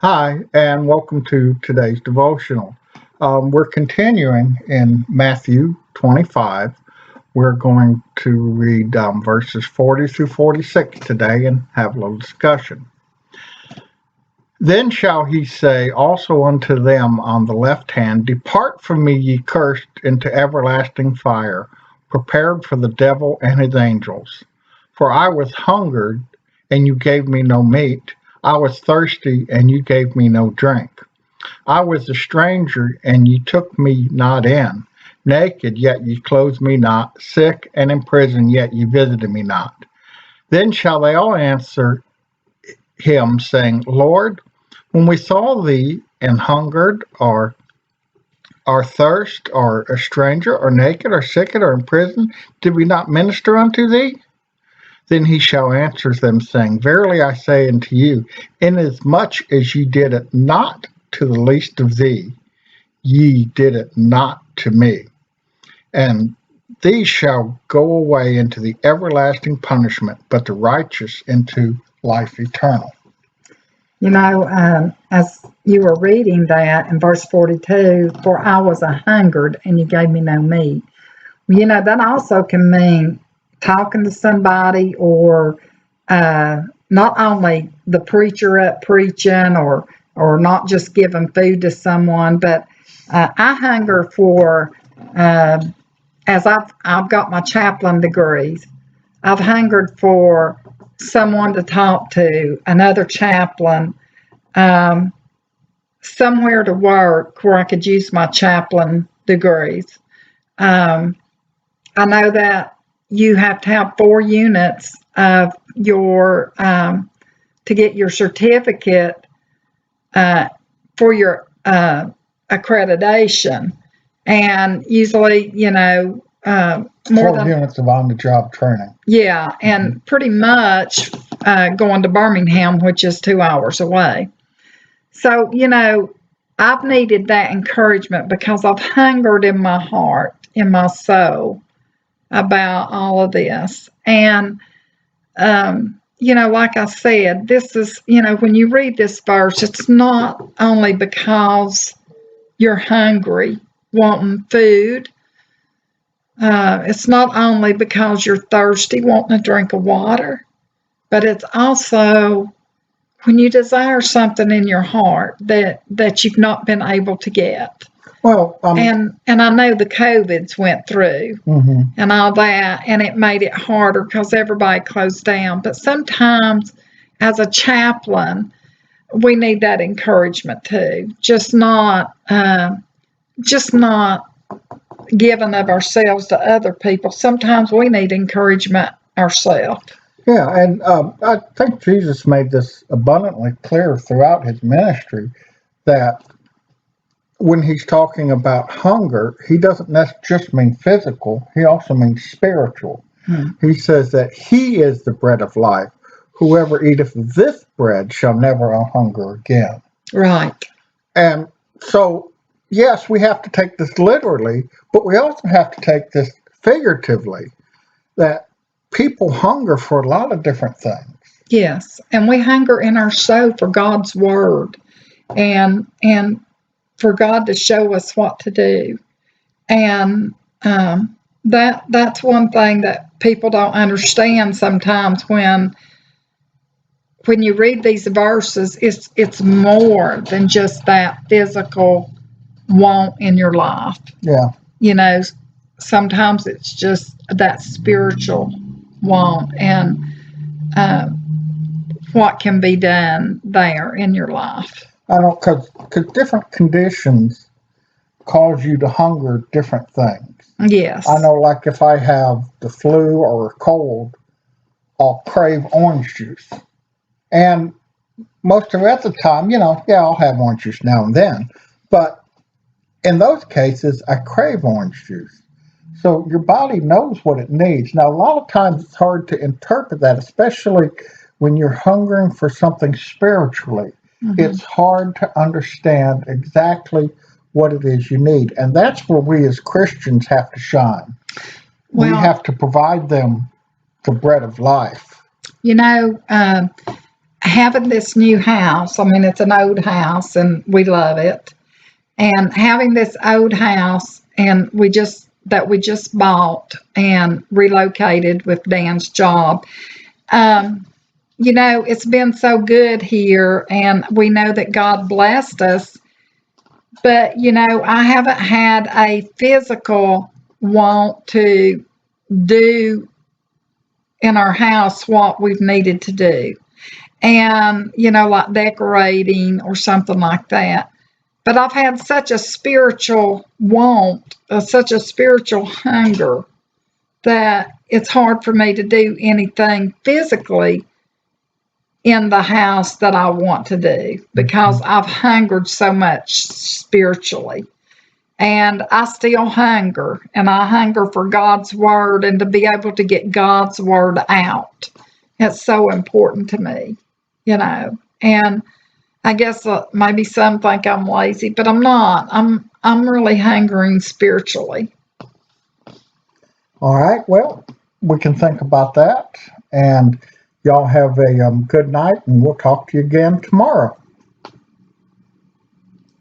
Hi, and welcome to today's devotional. We're continuing in Matthew 25. We're going to read verses 40 through 46 today and have a little discussion. Then shall he say also unto them on the left hand, Depart from me, ye cursed, into everlasting fire, prepared for the devil and his angels. For I was hungered, and you gave me no meat. I was thirsty, and you gave me no drink. I was a stranger, and ye took me not in. Naked, yet ye clothed me not. Sick and in prison, yet ye visited me not. Then shall they all answer him, saying, Lord, when we saw thee and hungered, or thirst, or a stranger, or naked, or sick, or in prison, did we not minister unto thee? Then he shall answer them, saying, Verily I say unto you, inasmuch as ye did it not to the least of thee, ye did it not to me. And these shall go away into the everlasting punishment, but the righteous into life eternal. As you were reading that in verse 42, for I was a hungered and you gave me no meat. That also can mean talking to somebody or not only the preacher up preaching or not just giving food to someone, but I hunger for, as I've got my chaplain degrees, I've hungered for someone to talk to, another chaplain, somewhere to work where I could use my chaplain degrees. I know that you have to have 4 units of your to get your certificate for your accreditation, and usually, more 4 units of on-the-job training. Yeah, and pretty much going to Birmingham, which is 2 hours away. So, I've needed that encouragement because I've hungered in my heart, in my soul, about all of this. And, like I said, this is, when you read this verse, it's not only because you're hungry, wanting food. It's not only because you're thirsty, wanting a drink of water, but it's also when you desire something in your heart that you've not been able to get. Well, and I know the COVIDs went through and all that, and it made it harder because everybody closed down. But sometimes, as a chaplain, we need that encouragement too. Just not giving of ourselves to other people. Sometimes we need encouragement ourselves. Yeah, and I think Jesus made this abundantly clear throughout his ministry that when he's talking about hunger, he doesn't just mean physical, he also means spiritual. He says that he is the bread of life. Whoever eateth this bread shall never hunger again. Right. And so, yes, we have to take this literally, but we also have to take this figuratively, that people hunger for a lot of different things. Yes, and we hunger in our soul for God's word and for God to show us what to do. And that's one thing that people don't understand sometimes when you read these verses. It's more than just that physical want in your life. Yeah. Sometimes it's just that spiritual want and what can be done there in your life. I don't, because different conditions cause you to hunger different things. Yes. I know, like if I have the flu or a cold, I'll crave orange juice. And most of the time, I'll have orange juice now and then. But in those cases, I crave orange juice. So your body knows what it needs. Now, a lot of times it's hard to interpret that, especially when you're hungering for something spiritually. It's hard to understand exactly what it is you need. And that's where we as Christians have to shine. We have to provide them the bread of life. having this new house, I mean, it's an old house and we love it. And having this old house and we just bought and relocated with Dan's job. Um, it's been so good here and we know that God blessed us, but I haven't had a physical want to do in our house what we've needed to do. And, like decorating or something like that. But I've had such a spiritual want, such a spiritual hunger that it's hard for me to do anything physically in the house that I want to do because I've hungered so much spiritually. And I still hunger, and I hunger for God's word and to be able to get God's word out. It's so important to me, And I guess maybe some think I'm lazy, but I'm not. I'm really hungering spiritually. All right. Well, we can think about that. And y'all have a good night, and we'll talk to you again tomorrow.